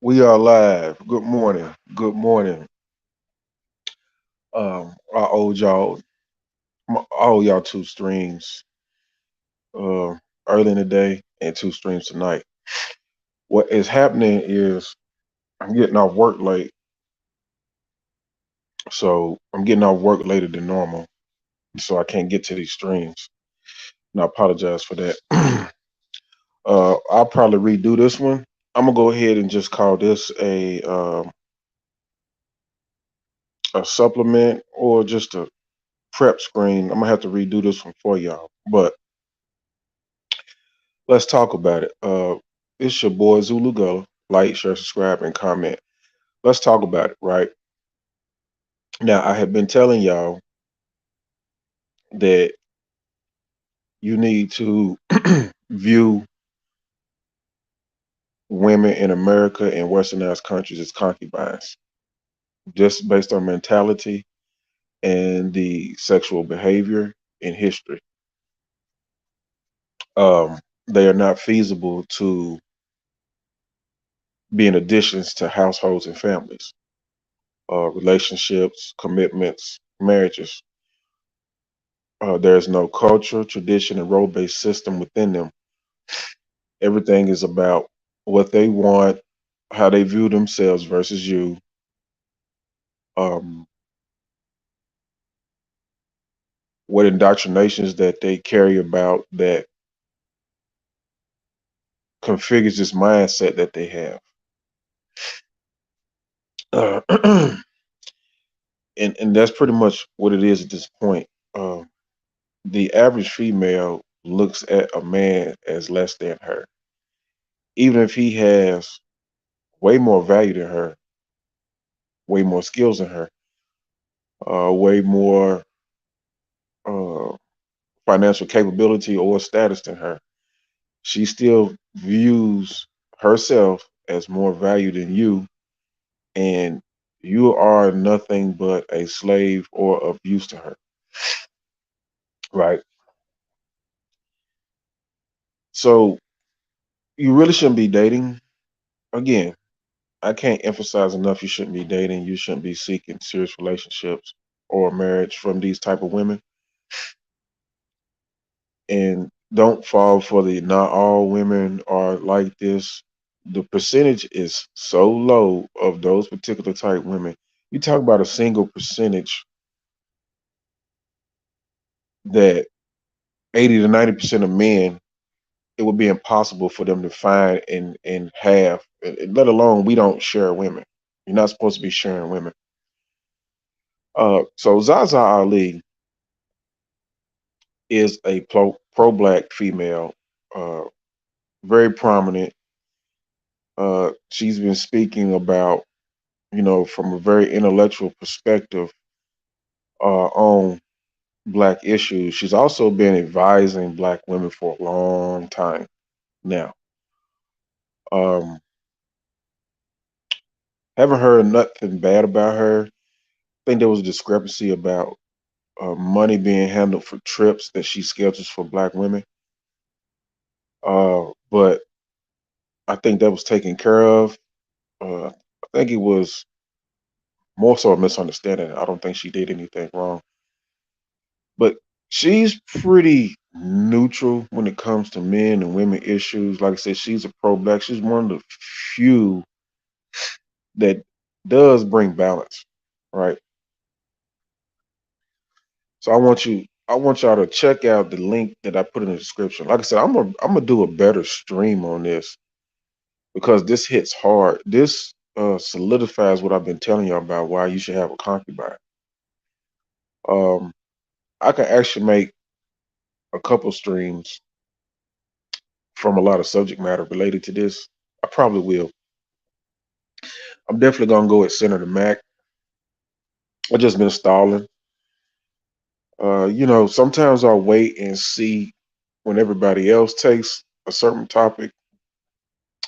We are live. Good morning. Good morning. I owed all y'all two streams uh, early in the day and two streams tonight. What is happening is I'm getting off work late, so I'm getting off work later than normal, so I can't get to these streams. And I apologize for that. I'll probably redo this one. I'm gonna go ahead and just call this a supplement or just a prep screen. I'm gonna have to redo this one for y'all, but let's talk about it. It's your boy Zulu Gullah. Like, share, subscribe, and comment. Let's talk about it, right? Now, I have been telling y'all that you need to view women in America and westernized countries as concubines, just based on mentality and the sexual behavior in history. Um, they are not feasible to being additions to households and families, relationships, commitments, marriages. There's no culture, tradition, and role based system within them. Everything is about what they want, how they view themselves versus you, um, what indoctrinations that they carry about that configures this mindset that they have. Uh, and that's pretty much what it is at this point. Uh, the average female looks at a man as less than her, even if he has way more value than her, way more skills than her, way more uh, financial capability or status than her. She still views herself as more value than you, and you are nothing but a slave or of use to her, right? So you really shouldn't be dating. Again, I can't emphasize enough you shouldn't be dating. You shouldn't be seeking serious relationships or marriage from these type of women. And don't fall for the not all women are like this. The percentage is so low of those particular type women. You talk about a single percentage that 80 to 90% of men, it would be impossible for them to find and have, let alone we don't share women. You're not supposed to be sharing women. So Zaza Ali is a pro black female, uh, very prominent. She's been speaking about, from a very intellectual perspective on black issues. She's also been advising black women for a long time now. Um, haven't heard nothing bad about her. I think there was a discrepancy about money being handled for trips that she schedules for black women. But I think that was taken care of. I think it was more so a misunderstanding. I don't think she did anything wrong. But she's pretty neutral when it comes to men and women issues. Like I said, she's a pro black. She's one of the few that does bring balance, right? So I want y'all to check out the link that I put in the description. Like I said, I'm gonna do a better stream on this because this hits hard. This solidifies what I've been telling y'all about why you should have a concubine. Um, I can actually make a couple streams from a lot of subject matter related to this. I probably will. I'm definitely gonna go with Senator Mac. I just been stalling. Sometimes I'll wait and see when everybody else takes a certain topic,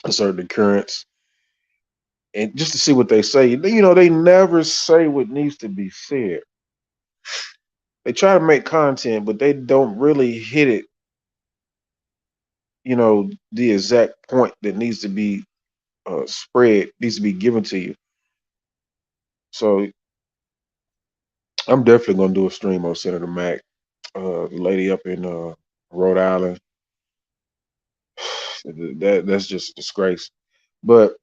a certain occurrence, and just to see what they say. They never say what needs to be said. They try to make content, but they don't really hit it, the exact point that needs to be spread needs to be given to you. So I'm definitely gonna do a stream on Senator Mack. The lady up in Rhode Island, that's just a disgrace. But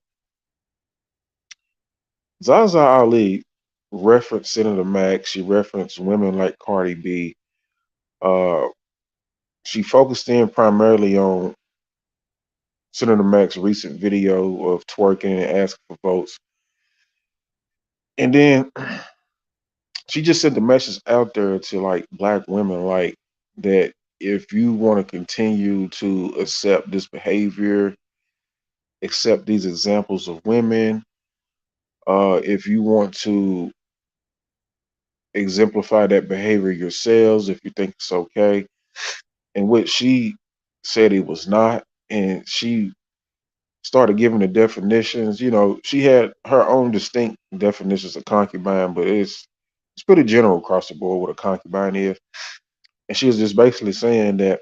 Zaza Ali referenced Senator Mack. She referenced women like Cardi B. Uh, she focused in primarily on Senator Mack's recent video of twerking and asking for votes. And then she just sent the message out there to like black women like that if you want to continue to accept this behavior, accept these examples of women, if you want to exemplify that behavior yourselves, if you think it's okay, in which she said it was not, and she started giving the definitions. You know, she had her own distinct definitions of concubine, but it's pretty general across the board what a concubine is. And she was just basically saying that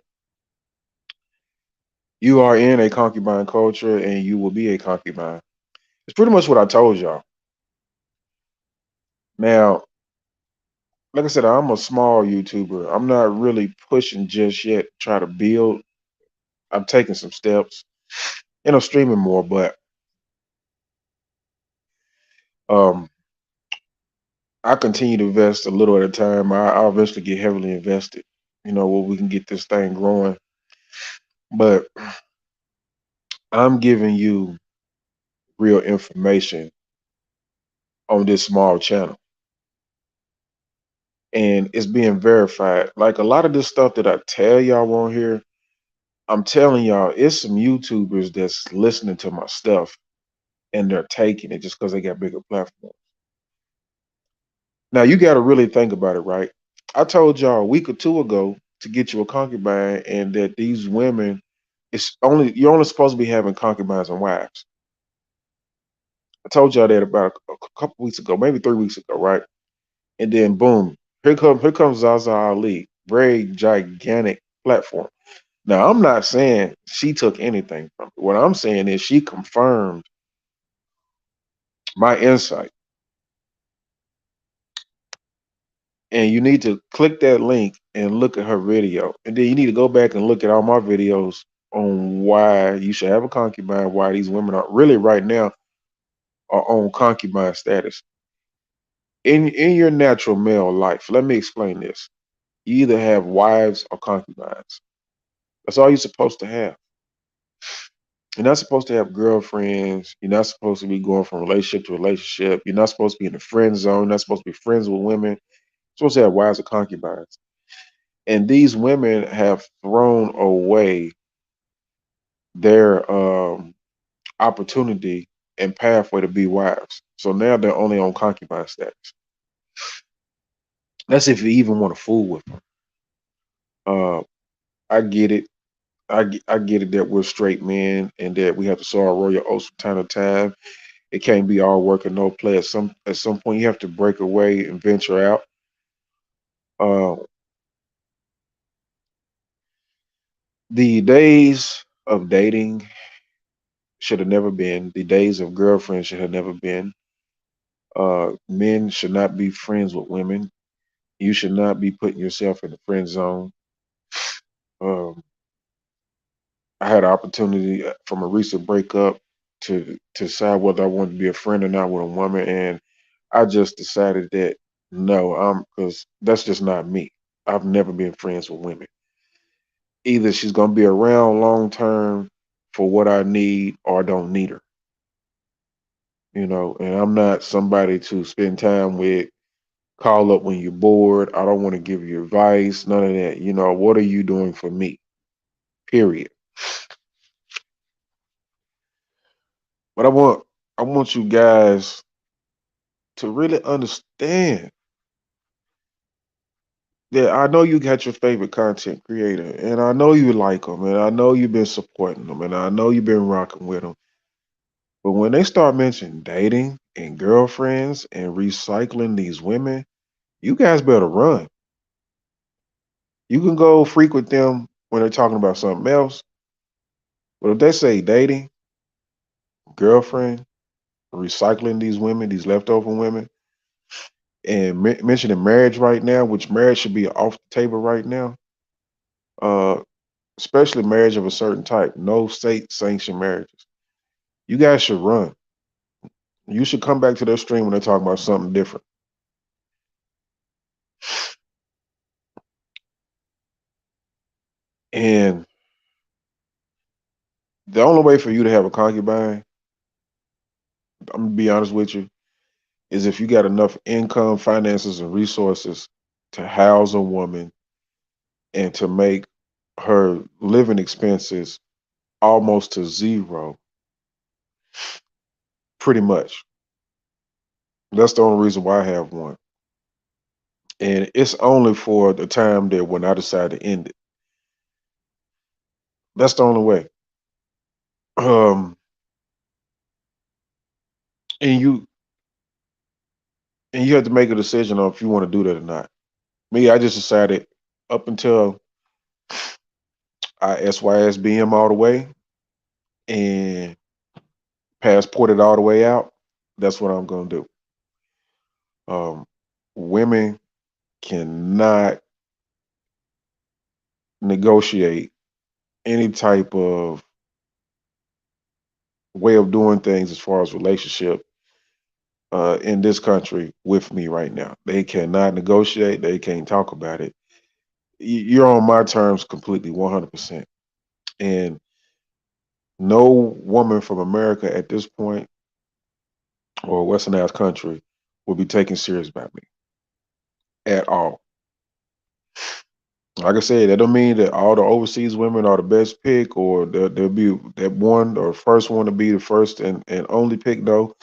you are in a concubine culture and you will be a concubine. It's pretty much what I told y'all. Now, like I said, I'm a small YouTuber. I'm not really pushing just yet, try to build. I'm taking some steps and I'm streaming more, but um, I continue to invest a little at a time. I'll eventually get heavily invested, you know, where we can get this thing growing. But I'm giving you real information on this small channel. And it's being verified. Like a lot of this stuff that I tell y'all on here, I'm telling y'all, it's some YouTubers that's listening to my stuff and they're taking it just because they got bigger platforms. Now you got to really think about it, right? I told y'all a week or two ago to get you a concubine, and that these women, it's only you're only supposed to be having concubines and wives. I told y'all that about a couple weeks ago, maybe 3 weeks ago, right? And then boom, here comes Zaza Ali, very gigantic platform. Now I'm not saying she took anything from it. What I'm saying is she confirmed my insight. And you need to click that link and look at her video. And then you need to go back and look at all my videos on why you should have a concubine, why these women are really right now are on concubine status. In your natural male life, let me explain this. You either have wives or concubines. That's all you're supposed to have. You're not supposed to have girlfriends. You're not supposed to be going from relationship to relationship. You're not supposed to be in the friend zone. You're not supposed to be friends with women. You're supposed to have wives or concubines. And these women have thrown away their opportunity and pathway to be wives. So now they're only on concubine status. That's if you even want to fool with them. Uh, I get it. I get it that we're straight men and that we have to saw our royal oats from time to time. It can't be all work and no play. At some point, you have to break away and venture out. Uh, the days of dating should have never been. The days of girlfriends should have never been. Men should not be friends with women. You should not be putting yourself in the friend zone. Um, I had an opportunity from a recent breakup to decide whether I wanted to be a friend or not with a woman, and I just decided that no, I'm because that's just not me. I've never been friends with women. Either she's gonna be around long term for what I need, or I don't need her. You know, and I'm not somebody to spend time with. Call up when you're bored. I don't want to give you advice. None of that. You know, what are you doing for me? Period. But I want you guys to really understand that I know you got your favorite content creator, and I know you like them, and I know you've been supporting them, and I know you've been rocking with them. But when they start mentioning dating and girlfriends and recycling these women, you guys better run. You can go frequent them when they're talking about something else, but if they say dating, girlfriend, recycling these women, these leftover women, and mentioning marriage right now, which marriage should be off the table right now, uh, especially marriage of a certain type, no state sanctioned marriages. You guys should run. You should come back to their stream when they're talking about something different. And the only way for you to have a concubine, I'm gonna be honest with you, is if you got enough income, finances, and resources to house a woman and to make her living expenses almost to zero, pretty much. That's the only reason why I have one. And it's only for the time that when I decide to end it. That's the only way. Um, and you have to make a decision on if you want to do that or not. Me, I just decided up until I SYSBM all the way and passport it all the way out. That's what I'm gonna do. Um, women cannot negotiate any type of way of doing things as far as relationship in this country with me right now. They cannot negotiate. They can't talk about it. You're on my terms completely, 100%. And no woman from America at this point or a westernized country will be taken serious by me at all. Like I said, that don't mean that all the overseas women are the best pick or they'll be that one or first one to be the first and only pick though.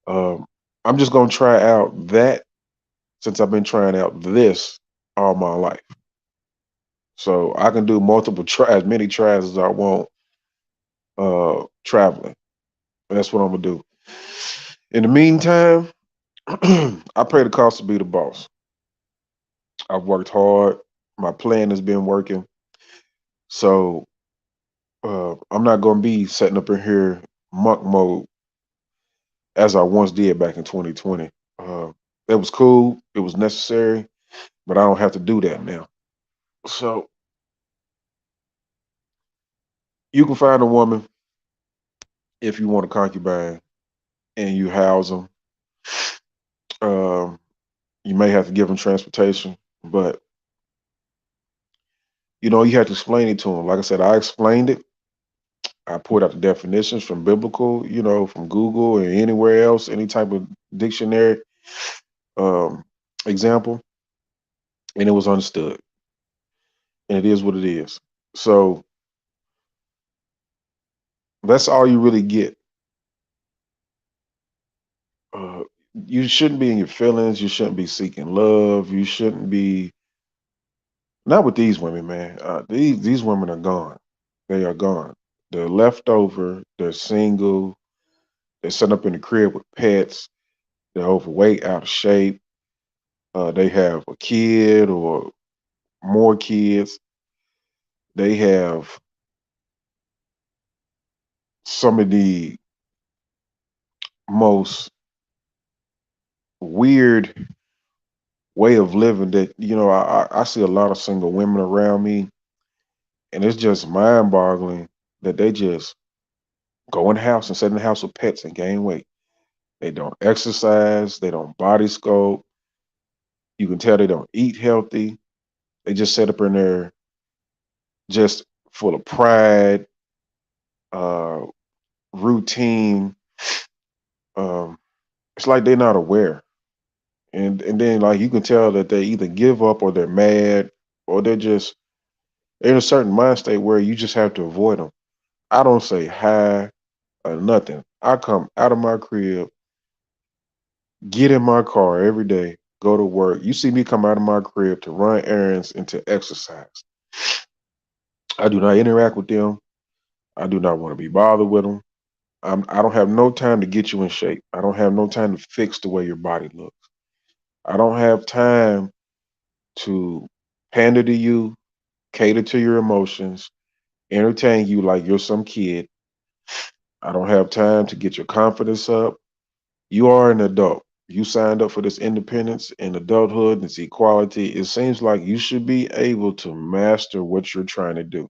Um, I'm just gonna try out that since I've been trying out this all my life. So I can do multiple tries, many tries as I want traveling. That's what I'm gonna do. In the meantime, I pray the cost to be the boss. I've worked hard. My plan has been working. So I'm not gonna be setting up in here monk mode as I once did back in 2020. It was cool. It was necessary, but I don't have to do that now. So you can find a woman if you want a concubine and you house them. Um, you may have to give them transportation, but you have to explain it to them. Like I said, I explained it. I pulled out the definitions from biblical, from Google or anywhere else, any type of dictionary um, example, and it was understood. And it is what it is. So that's all you really get. Uh, you shouldn't be in your feelings. You shouldn't be seeking love. You shouldn't be not with these women, man. These women are gone. They are gone. They're left over. They're single. They're sitting up in the crib with pets. They're overweight, out of shape. They have a kid or more kids. They have some of the most weird way of living that I see a lot of single women around me, and it's just mind-boggling that they just go in the house and sit in the house with pets and gain weight. They don't exercise. They don't body sculpt. You can tell they don't eat healthy. They just sit up in there just full of pride, uh, routine. Um, it's like they're not aware. And then like you can tell that they either give up or they're mad or they're just in a certain mind state where you just have to avoid them. I don't say hi or nothing. I come out of my crib, get in my car every day, go to work. You see me come out of my crib to run errands and to exercise. I do not interact with them. I do not want to be bothered with them. I don't have no time to get you in shape. I don't have no time to fix the way your body looks. I don't have time to pander to you, cater to your emotions, entertain you like you're some kid, I don't have time to get your confidence up. You are an adult. You signed up for this independence and adulthood and this equality. It seems like you should be able to master what you're trying to do.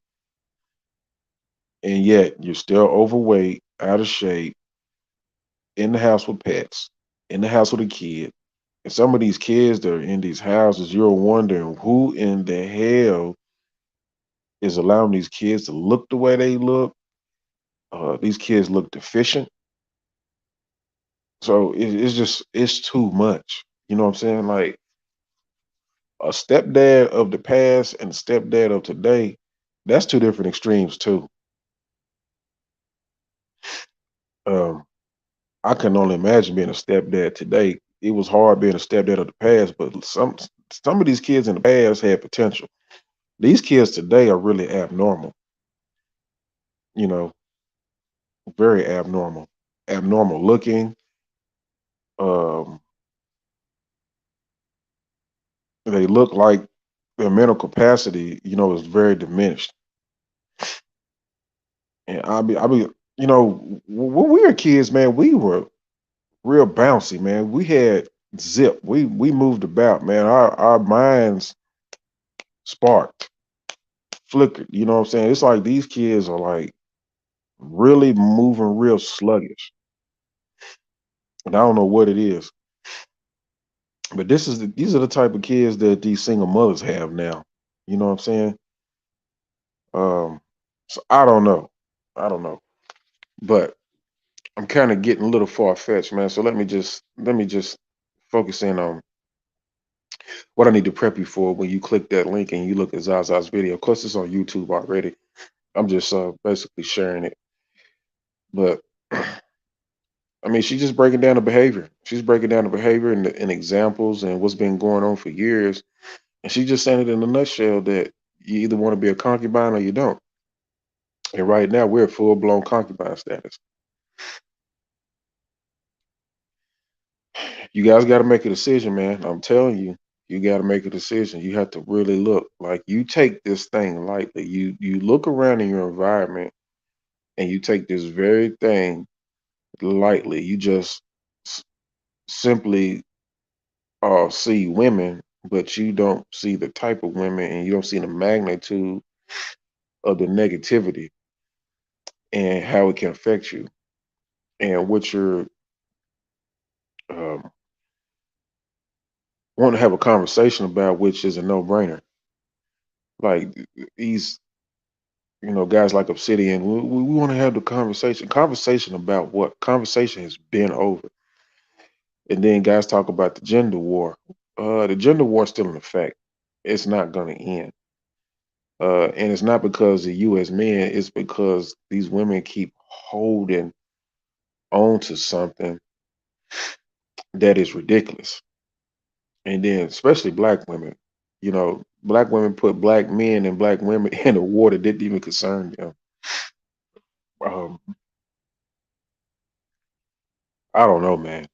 And yet you're still overweight, out of shape, in the house with pets, in the house with a kid. And some of these kids that are in these houses, you're wondering who in the hell is allowing these kids to look the way they look. These kids look deficient. So it's just, it's too much. You know what I'm saying? Like a stepdad of the past and a stepdad of today, that's two different extremes too. Um, I can only imagine being a stepdad today. It was hard being a stepdad of the past, but some of these kids in the past had potential. These kids today are really abnormal, you know, very abnormal. Abnormal looking. Um, they look like their mental capacity, is very diminished. And when we were kids, man, we were real bouncy, man. We had zip. We moved about, man. Our minds sparked, flickered. You know what I'm saying? It's like these kids are like really moving real sluggish. And I don't know what it is. But these are the type of kids that these single mothers have now. You know what I'm saying? Um, so I don't know. I don't know. But I'm kind of getting a little far fetched, man. So let me just focus in on what I need to prep you for when you click that link and you look at Zaza's video. Of course, it's on YouTube already. I'm just basically sharing it. But I mean, she's just breaking down the behavior. She's breaking down the behavior and examples and what's been going on for years. And she's just saying it in a nutshell that you either want to be a concubine or you don't. And right now, we're at full blown concubine status. You guys got to make a decision, man. I'm telling you, you got to make a decision. You have to really look. Like you take this thing lightly. You look around in your environment and you take this very thing lightly. You just simply see women, but you don't see the type of women and you don't see the magnitude of the negativity and how it can affect you and what you're um, want to have a conversation about, which is a no brainer. Like these, guys like Obsidian, we want to have the conversation. Conversation about what? Conversation has been over. And then guys talk about the gender war. The gender war is still in effect. It's not going to end. And it's not because of you as men, it's because these women keep holding on to something that is ridiculous. And then, especially black women, black women put black men and black women in a war that didn't even concern them. Um, I don't know, man.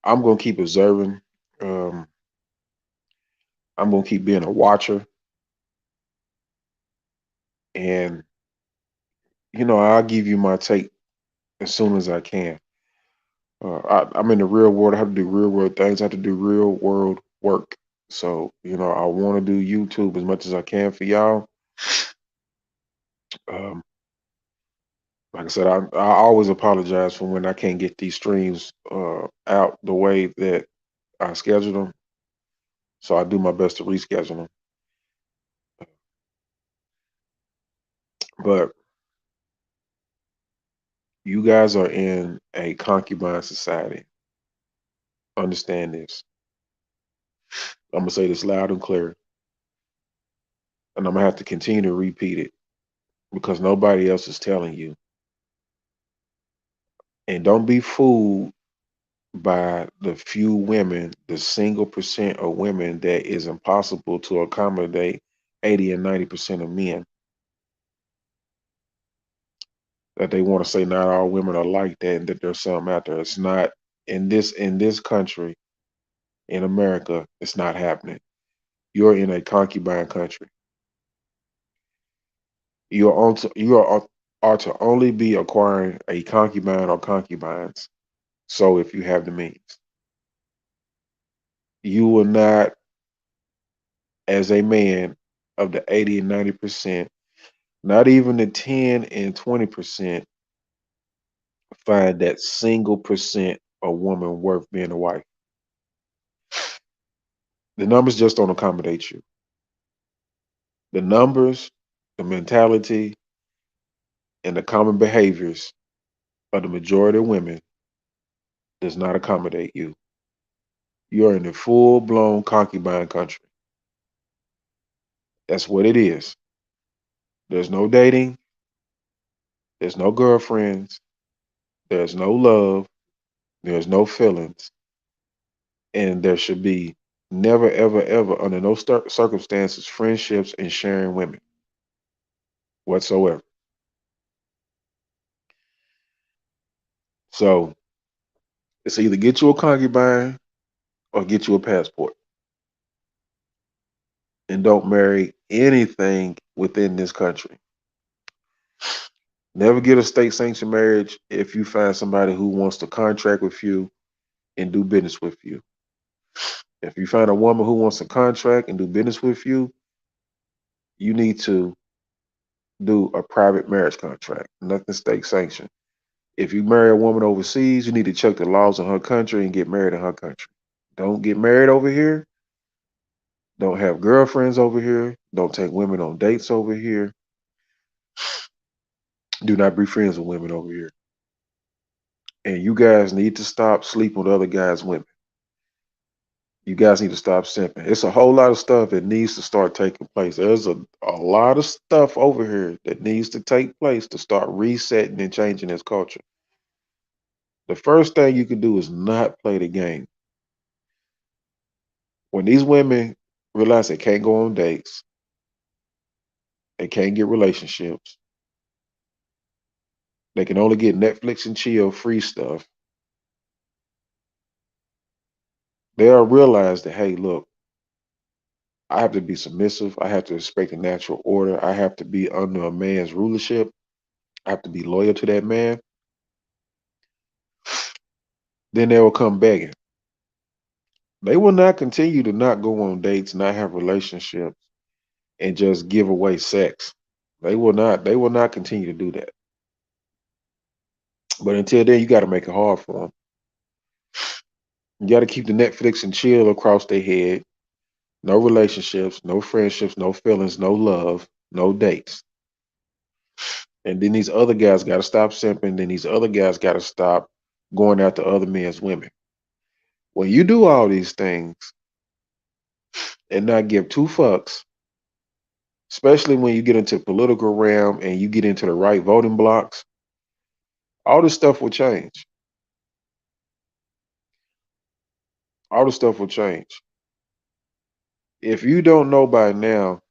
I'm going to keep observing. Um, I'm going to keep being a watcher. And, I'll give you my take as soon as I can. I'm in the real world. I have to do real world things. I have to do real world work. So, I want to do YouTube as much as I can for y'all. Um, like I said, I always apologize for when I can't get these streams out the way that I schedule them. So I do my best to reschedule them. But you guys are in a concubine society. Understand this. I'm gonna say this loud and clear, and I'm gonna have to continue to repeat it because nobody else is telling you. And don't be fooled by the few women, the single percent of women that is impossible to accommodate 80 and 90% of men. That they want to say not all women are like that and that there's some out there. It's not in this country, in America, it's not happening. You're in a concubine country. You're are to only be acquiring a concubine or concubines. So if you have the means, you will not, as a man of the 80 and 90%, not even the 10 and 20%, find that single percent a woman worth being a wife. The numbers just don't accommodate you. The numbers, the mentality, and the common behaviors of the majority of women does not accommodate you. You're in a full blown concubine country. That's what it is. There's no dating, there's no girlfriends, there's no love, there's no feelings, and there should be never, ever, ever, under no circumstances, friendships and sharing women whatsoever. So it's either get you a concubine or get you a passport, and don't marry anything within this country. Never get a state sanctioned marriage if you find somebody who wants to contract with you and do business with you. If you find a woman who wants to contract and do business with you need to do a private marriage contract, nothing state sanctioned. If you marry a woman overseas, you need to check the laws in her country and get married in her country. Don't get married over here. Don't have girlfriends over here. Don't take women on dates over here. Do not be friends with women over here. And you guys need to stop sleeping with other guys' women. You guys need to stop simping. It's a whole lot of stuff that needs to start taking place. There's a lot of stuff over here that needs to take place to start resetting and changing this culture. The first thing you can do is not play the game. When these women realize they can't go on dates, they can't get relationships, they can only get Netflix and chill free stuff, they'll realize that, hey, look, I have to be submissive. I have to respect the natural order. I have to be under a man's rulership. I have to be loyal to that man. Then they will come begging. They will not continue to not go on dates, not have relationships, and just give away sex. They will not continue to do that. But until then, you got to make it hard for them. You got to keep the Netflix and chill across their head. No relationships, no friendships, no feelings, no love, no dates. And then these other guys got to stop simping. Then these other guys got to stop going after other men's women. When you do all these things and not give two fucks, especially when you get into political realm and you get into the right voting blocks, all this stuff will change. All this stuff will change. If you don't know by now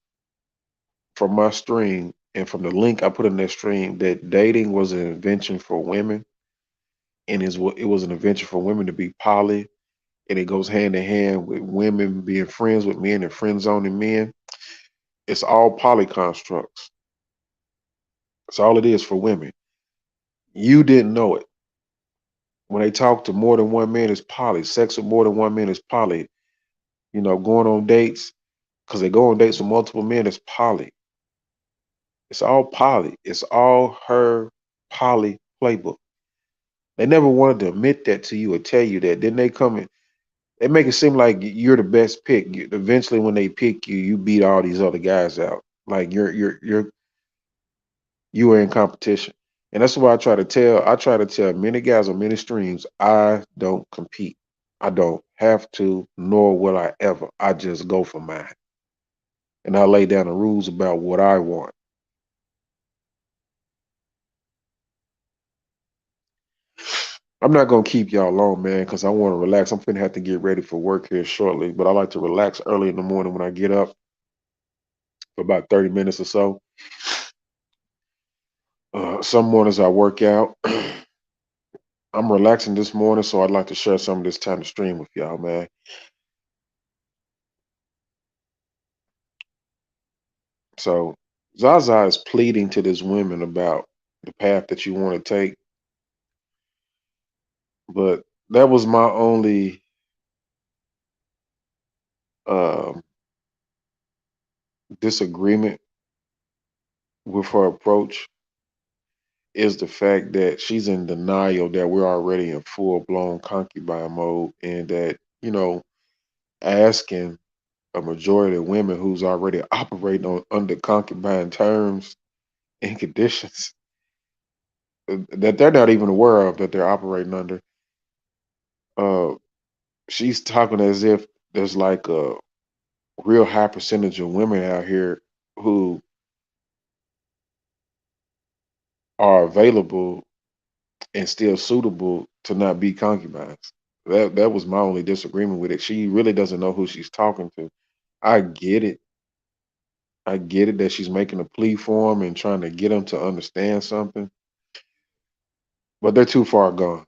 from my stream and from the link I put in that stream that dating was an invention for women and it was an invention for women to be poly, and it goes hand in hand with women being friends with men and friend zoning men. It's all poly constructs. That's all it is for women. You didn't know it. When they talk to more than one man is poly. Sex with more than one man is poly. Going on dates because they go on dates with multiple men is poly. It's all poly. It's all her poly playbook. They never wanted to admit that to you or tell you that. Then they come in, they make it seem like you're the best pick. Eventually, when they pick you, you beat all these other guys out. Like you are in competition. And that's why I try to tell many guys on many streams, I don't compete. I don't have to, nor will I ever. I just go for mine. And I lay down the rules about what I want. I'm not gonna keep y'all long, man, because I want to relax. I'm finna have to get ready for work here shortly, but I like to relax early in the morning when I get up for about 30 minutes or so. Some mornings I work out. I'm relaxing this morning, so I'd like to share some of this time to stream with y'all, man. So Zaza is pleading to this woman about the path that you want to take. But that was my only um, disagreement with her approach is the fact that she's in denial that we're already in full blown concubine mode, and that, asking a majority of women who's already operating under concubine terms and conditions that they're not even aware of that they're operating under. Uh, she's talking as if there's like a real high percentage of women out here who are available and still suitable to not be concubines. That was my only disagreement with it. She really doesn't know who she's talking to. I get it. I get it that she's making a plea for him and trying to get him to understand something, but they're too far gone.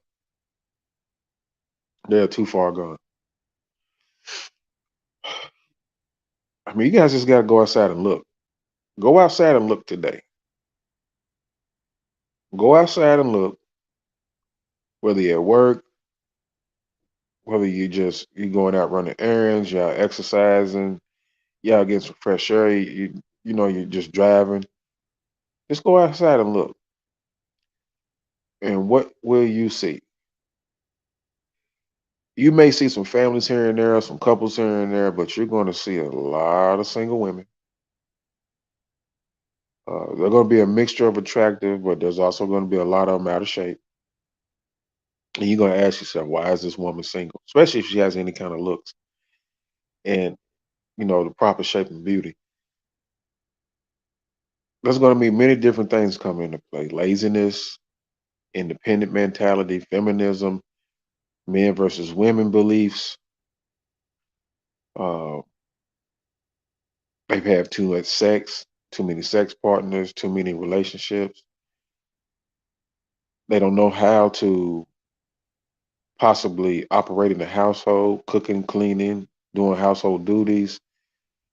They're too far gone. I mean, you guys just got to go outside and look. Go outside and look today. Go outside and look, whether you're at work, whether you going out running errands, y'all exercising, y'all getting some fresh air, you're just driving. Just go outside and look. And what will you see? You may see some families here and there, some couples here and there, but you're going to see a lot of single women. They're going to be a mixture of attractive, but there's also going to be a lot of them out of shape. And you're going to ask yourself, why is this woman single? Especially if she has any kind of looks and, the proper shape and beauty. There's going to be many different things come into play: laziness, independent mentality, feminism, men versus women beliefs. Uh, they have too much sex, too many sex partners, too many relationships. They don't know how to possibly operate in the household, cooking, cleaning, doing household duties.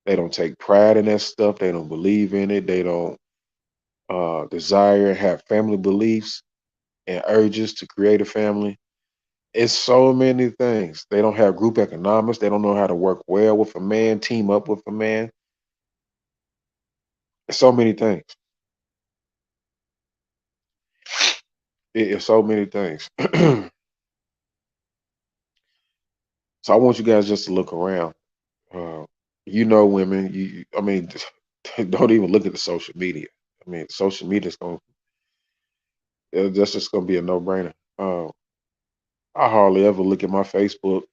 They don't take pride in that stuff. They don't believe in it. They don't desire, have family beliefs and urges to create a family. It's so many things. They don't have group economics. They don't know how to work well with a man, team up with a man. So many things. It's so many things. So I want you guys just to look around. Uh, women. I mean, don't even look at the social media. I mean, social media is going. That's just going to be a no-brainer. I hardly ever look at my Facebook.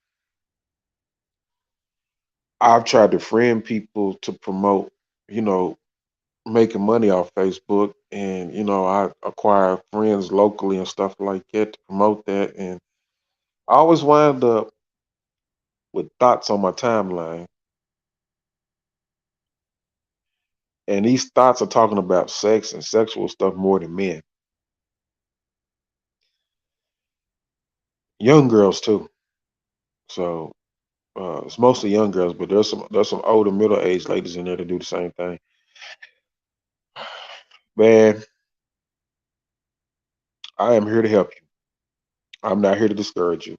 I've tried to friend people to promote, you know, making money off Facebook, and I acquire friends locally and stuff like that to promote that, and I always wind up with thoughts on my timeline, and these thoughts are talking about sex and sexual stuff more than men. Young girls too. So it's mostly young girls, but there's some older middle aged ladies in there that do the same thing. Man, I am here to help you. I'm not here to discourage you.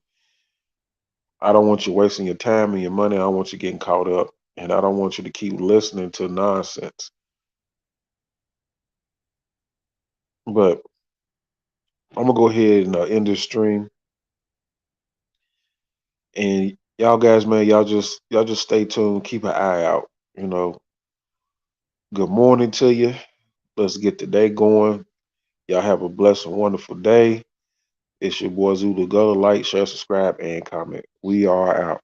I don't want you wasting your time and your money. I don't want you getting caught up, and I don't want you to keep listening to nonsense. But I'm gonna go ahead and end this stream. And y'all guys, man, y'all just stay tuned. Keep an eye out. You know, good morning to you. Let's get the day going. Y'all have a blessed and wonderful day. It's your boy Zulu. Go to like, share, subscribe, and comment. We are out.